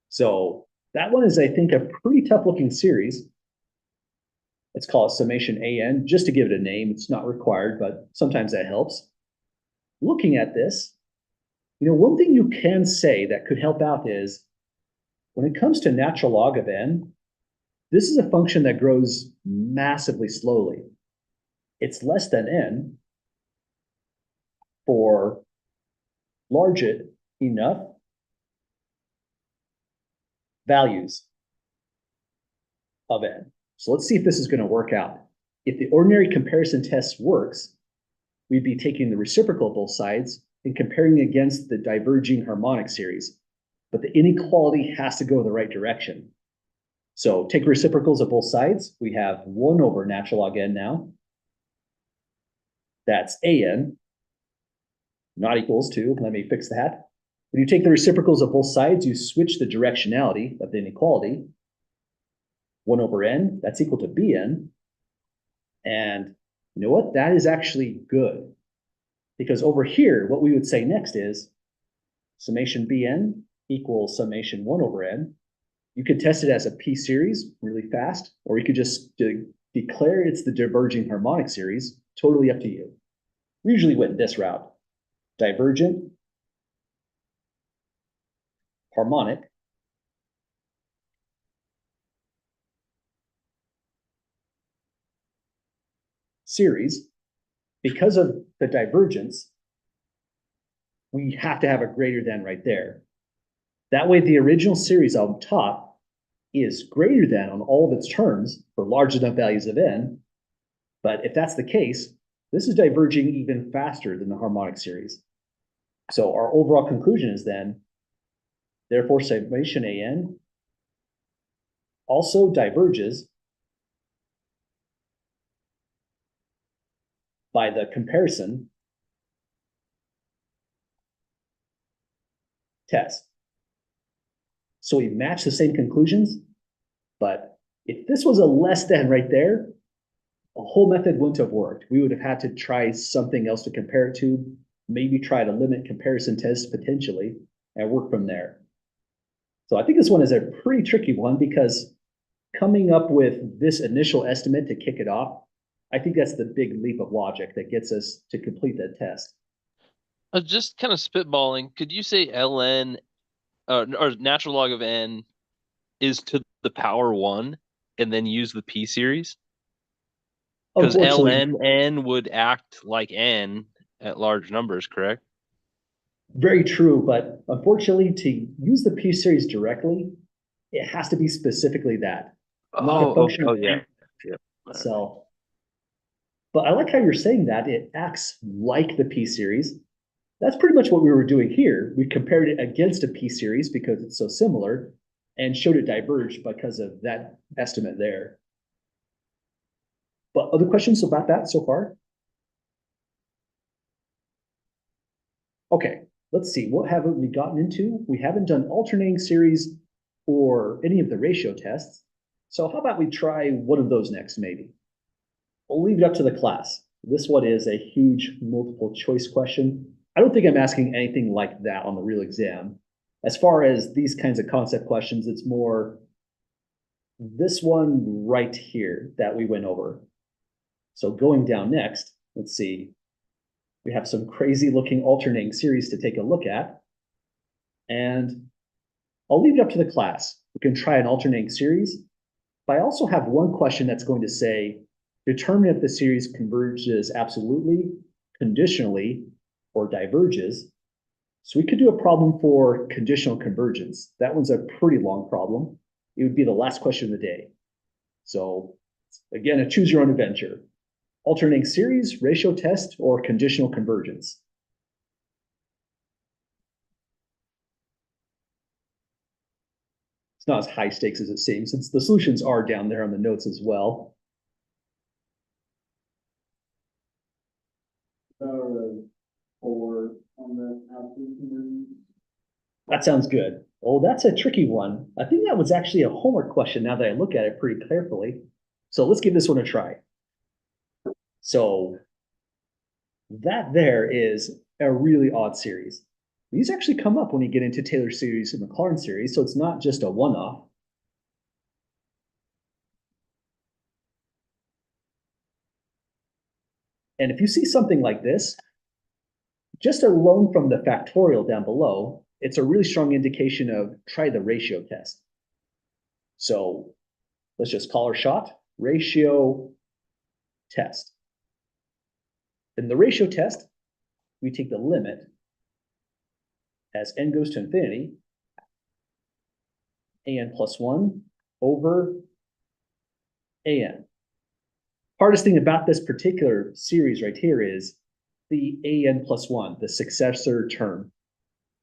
So that one is, I think, a pretty tough looking series. Let's call it summation AN, just to give it a name. It's not required, but sometimes that helps. Looking at this, one thing you can say that could help out is when it comes to natural log of n, this is a function that grows massively slowly. It's less than n for large enough values of n. So let's see if this is going to work out. If the ordinary comparison test works, we'd be taking the reciprocal of both sides and comparing against the diverging harmonic series. But the inequality has to go the right direction. So take reciprocals of both sides. We have 1 over natural log n now. That's an, not equals to, let me fix that. When you take the reciprocals of both sides, you switch the directionality of the inequality. 1 over n, that's equal to bn. And you know what? That is actually good. Because over here, what we would say next is summation bn equals summation 1 over n. You could test it as a p-series really fast, or you could just declare it's the diverging harmonic series. Totally up to you. We usually went this route. Divergent, harmonic, series. Because of the divergence, we have to have a greater than right there. That way, the original series on top is greater than on all of its terms for large enough values of n. But if that's the case, this is diverging even faster than the harmonic series. So our overall conclusion is then, therefore, summation an also diverges by the comparison test. So we match the same conclusions, but if this was a less than right there, a whole method wouldn't have worked. We would have had to try something else to compare it to, maybe try to limit comparison test potentially, and work from there. So I think this one is a pretty tricky one because coming up with this initial estimate to kick it off, I think that's the big leap of logic that gets us to complete that test. Just kind of spitballing, could you say ln or natural log of n is to the power 1 and then use the p-series? Because ln n would act like n at large numbers, correct? Very true, but unfortunately, to use the p-series directly, it has to be specifically that, not a function of yeah. itself. But I like how you're saying that it acts like the p-series, That's pretty much what we were doing here. We compared it against a p-series because it's so similar and showed it diverged because of that estimate there. But other questions about that so far? Okay, let's see, what haven't we gotten into? We haven't done alternating series or any of the ratio tests. So how about we try one of those next, maybe? We'll leave it up to the class. This one is a huge multiple choice question. I don't think I'm asking anything like that on the real exam. As far as these kinds of concept questions, it's more this one right here that we went over. So going down next, let's see. We have some crazy looking alternating series to take a look at. And I'll leave it up to the class. We can try an alternating series, but I also have one question that's going to say, determine if the series converges absolutely, conditionally, or diverges. So we could do a problem for conditional convergence. That one's a pretty long problem. It would be the last question of the day. So again, a choose your own adventure. Alternating series, ratio test, or conditional convergence. It's not as high stakes as it seems, since the solutions are down there on the notes as well. Four on the absolute convergence. That sounds good. Oh, that's a tricky one. I think that was actually a homework question now that I look at it pretty carefully. So let's give this one a try. So that there is a really odd series. These actually come up when you get into Taylor series and Maclaurin series, so it's not just a one-off. And if you see something like this, just alone from the factorial down below, it's a really strong indication of try the ratio test. So let's just call our shot, ratio test. In the ratio test, we take the limit as n goes to infinity, an plus 1 over an. Hardest thing about this particular series right here is the an plus 1, the successor term.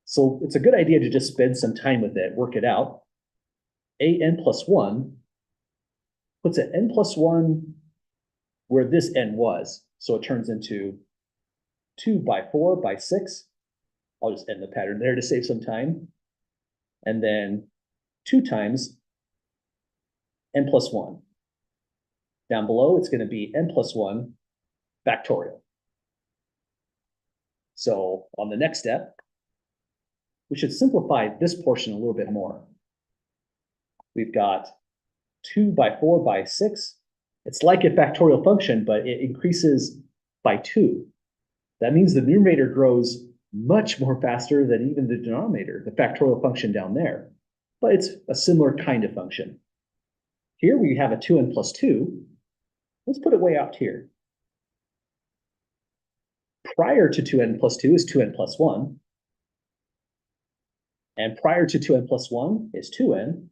So it's a good idea to just spend some time with it, work it out. An plus 1 puts an n plus 1 where this n was. So it turns into 2 by 4 by 6. I'll just end the pattern there to save some time. And then 2 times n plus 1. Down below, it's going to be n plus 1 factorial. So on the next step, we should simplify this portion a little bit more. We've got 2 by 4 by 6. It's like a factorial function, but it increases by 2. That means the numerator grows much more faster than even the denominator, the factorial function down there. But it's a similar kind of function. Here we have a 2n plus 2. Let's put it way out here. Prior to 2n plus 2 is 2n plus 1. And prior to 2n plus 1 is 2n.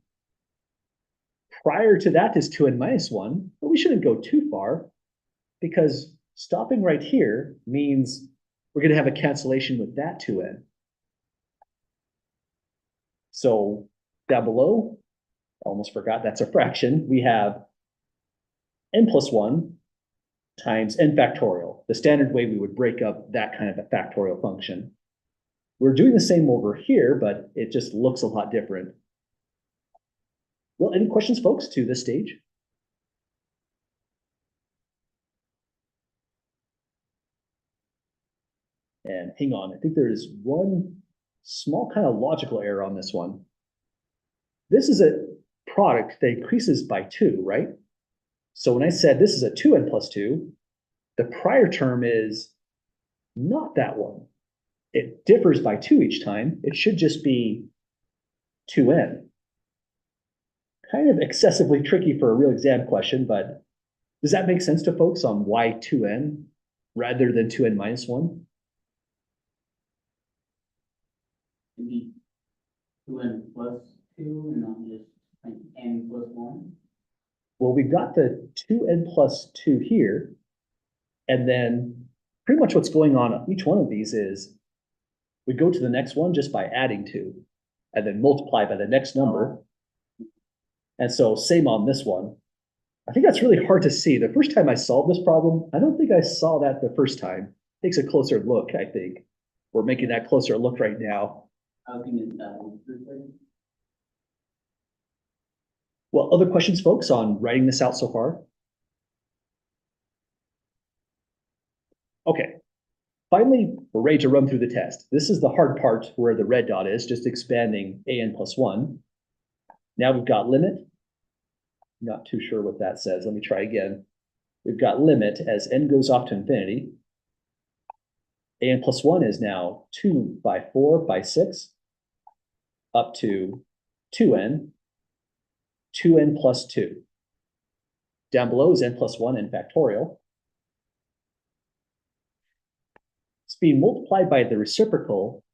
Prior to that is 2n minus 1, but we shouldn't go too far because stopping right here means we're going to have a cancellation with that 2n. So down below, almost forgot that's a fraction, we have n plus 1 times n factorial, the standard way we would break up that kind of a factorial function. We're doing the same over here, but it just looks a lot different. Well, any questions, folks, to this stage? And hang on, I think there is one small kind of logical error on this one. This is a product that increases by 2, right? So when I said this is a 2n plus 2, the prior term is not that one. It differs by 2 each time. It should just be 2n. Kind of excessively tricky for a real exam question, but does that make sense to folks on why 2n rather than 2n minus 1? Maybe 2n plus 2 and not just like n plus 1. Well, we've got the 2n plus 2 here, and then pretty much what's going on each one of these is we go to the next one just by adding 2 and then multiply by the next number. And so same on this one. I think that's really hard to see. The first time I solved this problem, I don't think I saw that the first time. Takes a closer look, I think. We're making that closer look right now. I think it's that one. Well, other questions, folks, on writing this out so far? Okay. Finally, we're ready to run through the test. This is the hard part where the red dot is, just expanding an plus 1. Now we've got limit. Not too sure what that says. Let me try again. We've got limit as n goes off to infinity. An plus 1 is now 2 by 4 by 6 up to 2n, 2n plus 2. Down below is n plus 1 n factorial. It's being multiplied by the reciprocal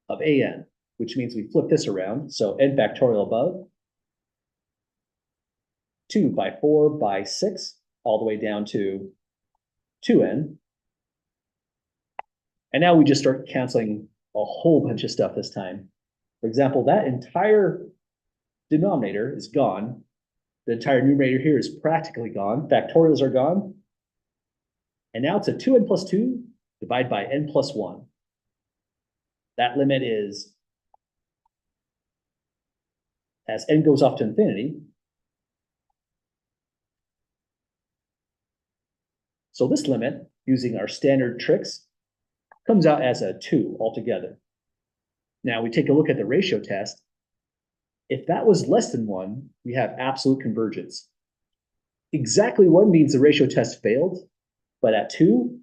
of an, which means we flip this around. So n factorial above, 2 by 4 by 6, all the way down to 2n. And now we just start canceling a whole bunch of stuff this time. For example, that entire denominator is gone. The entire numerator here is practically gone. Factorials are gone. And now it's a 2n plus 2 divided by n plus 1. That limit is, as n goes off to infinity. So this limit, using our standard tricks, comes out as a 2 altogether. Now we take a look at the ratio test. If that was less than 1, we have absolute convergence. Exactly 1 means the ratio test failed, but at 2,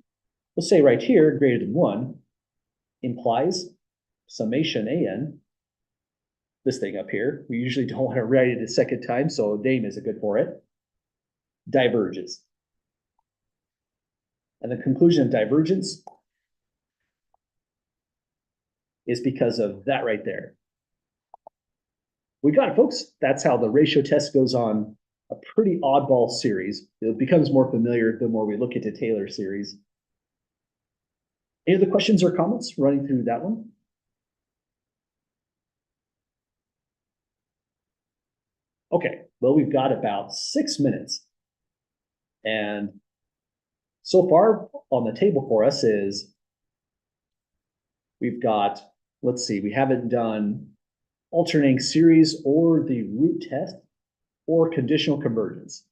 we'll say right here, greater than 1, implies summation an, this thing up here. We usually don't want to write it a second time, so name isn't good for it, diverges. And the conclusion of divergence is because of that right there. We got it, folks. That's how the ratio test goes on a pretty oddball series. It becomes more familiar the more we look into Taylor series. Any other questions or comments running through that one? Okay, well, we've got about 6 minutes. And so far on the table for us is we've got, let's see, we haven't done alternating series or the root test or conditional convergence.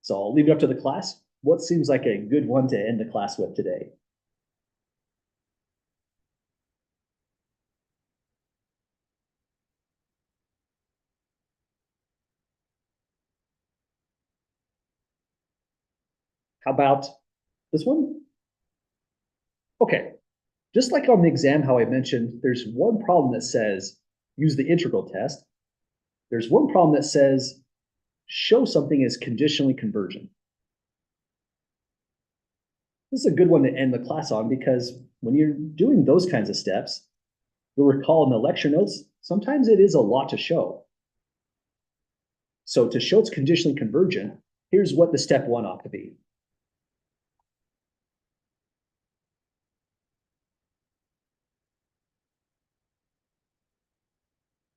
So I'll leave it up to the class. What seems like a good one to end the class with today? How about this one? Okay, just like on the exam, how I mentioned, there's one problem that says use the integral test. There's one problem that says show something as conditionally convergent. This is a good one to end the class on because when you're doing those kinds of steps, you'll recall in the lecture notes, sometimes it is a lot to show. So to show it's conditionally convergent, here's what the step 1 ought to be.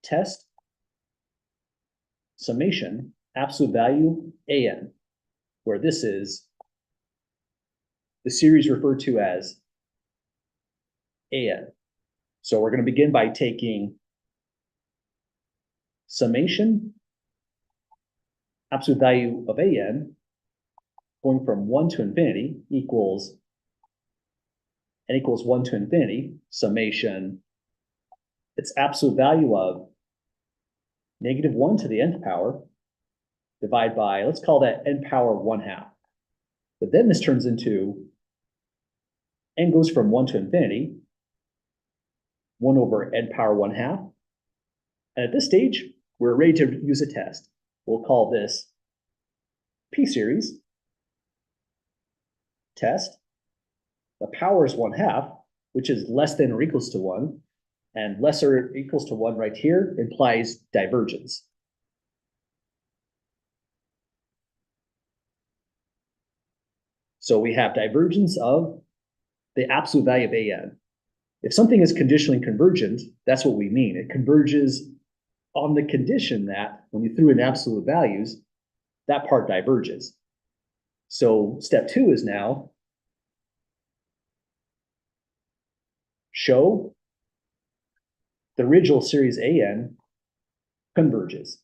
Test summation absolute value an, where this is the series referred to as an. So we're going to begin by taking summation absolute value of an going from 1 to infinity equals n equals 1 to infinity summation its absolute value of -1 to the nth power divided by, let's call that n power 1/2. But then this turns into n goes from 1 to infinity, 1 over n power 1/2. And at this stage, we're ready to use a test. We'll call this P series test. The power is 1/2, which is less than or equals to 1. And lesser or equals to 1 right here implies divergence. So we have divergence of the absolute value of an. If something is conditionally convergent, that's what we mean. It converges on the condition that when you threw in absolute values, that part diverges. So step 2 is now show the original series AN converges.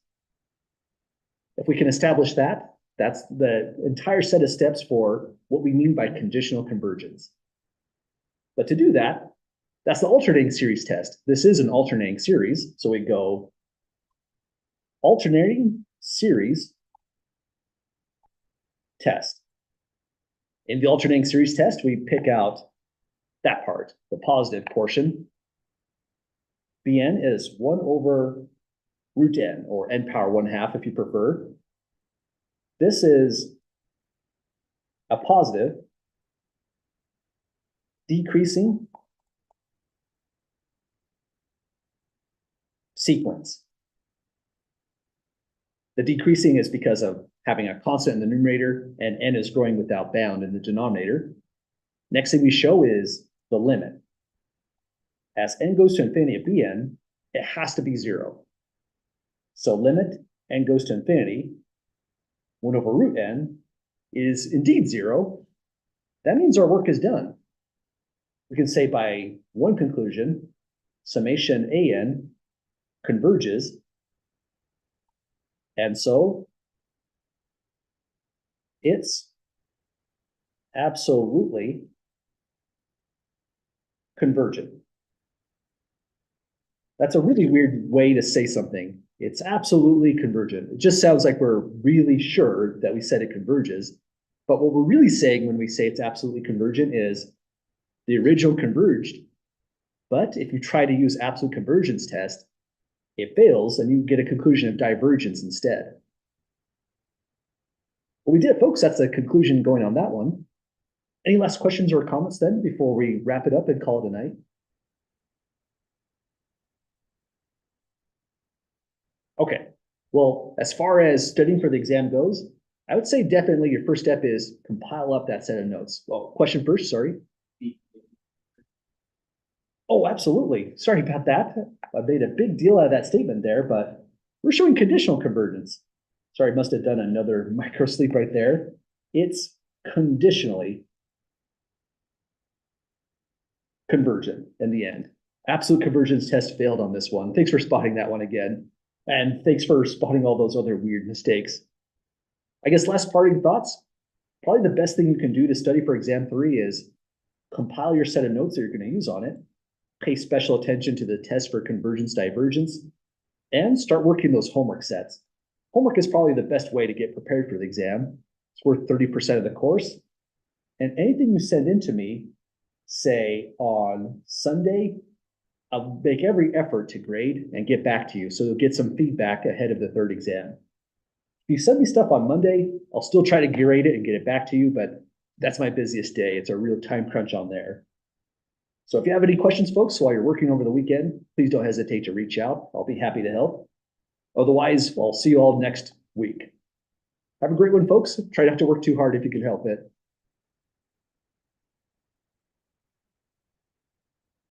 If we can establish that, that's the entire set of steps for what we mean by conditional convergence. But to do that, that's the alternating series test. This is an alternating series, so we go alternating series test. In the alternating series test, we pick out that part, the positive portion. Bn is 1 over root n, or n power 1/2 if you prefer. This is a positive decreasing sequence. The decreasing is because of having a constant in the numerator and n is growing without bound in the denominator. Next thing we show is the limit. As n goes to infinity at Bn, it has to be 0. So limit n goes to infinity, 1 over root n is indeed 0. That means our work is done. We can say by one conclusion, summation an converges, and so it's absolutely convergent. That's a really weird way to say something. It's absolutely convergent. It just sounds like we're really sure that we said it converges. But what we're really saying when we say it's absolutely convergent is the original converged, but if you try to use absolute convergence test, it fails and you get a conclusion of divergence instead. Well, we did, folks. That's the conclusion going on that one. Any last questions or comments then before we wrap it up and call it a night? Okay, well, as far as studying for the exam goes, I would say definitely your first step is compile up that set of notes. Well, question first, sorry. Oh, absolutely. Sorry about that. I made a big deal out of that statement there, but we're showing conditional convergence. Sorry, I must have done another micro sleep right there. It's conditionally convergent in the end. Absolute convergence test failed on this one. Thanks for spotting that one again. And thanks for spotting all those other weird mistakes. I guess last parting thoughts, probably the best thing you can do to study for exam 3 is compile your set of notes that you're going to use on it, pay special attention to the test for convergence divergence, and start working those homework sets. Homework is probably the best way to get prepared for the exam. It's worth 30% of the course. And anything you send in to me, say on Sunday, I'll make every effort to grade and get back to you so you'll get some feedback ahead of the third exam. If you send me stuff on Monday, I'll still try to grade it and get it back to you, but that's my busiest day. It's a real time crunch on there. So if you have any questions, folks, while you're working over the weekend, please don't hesitate to reach out. I'll be happy to help. Otherwise, I'll see you all next week. Have a great one, folks. Try not to work too hard if you can help it.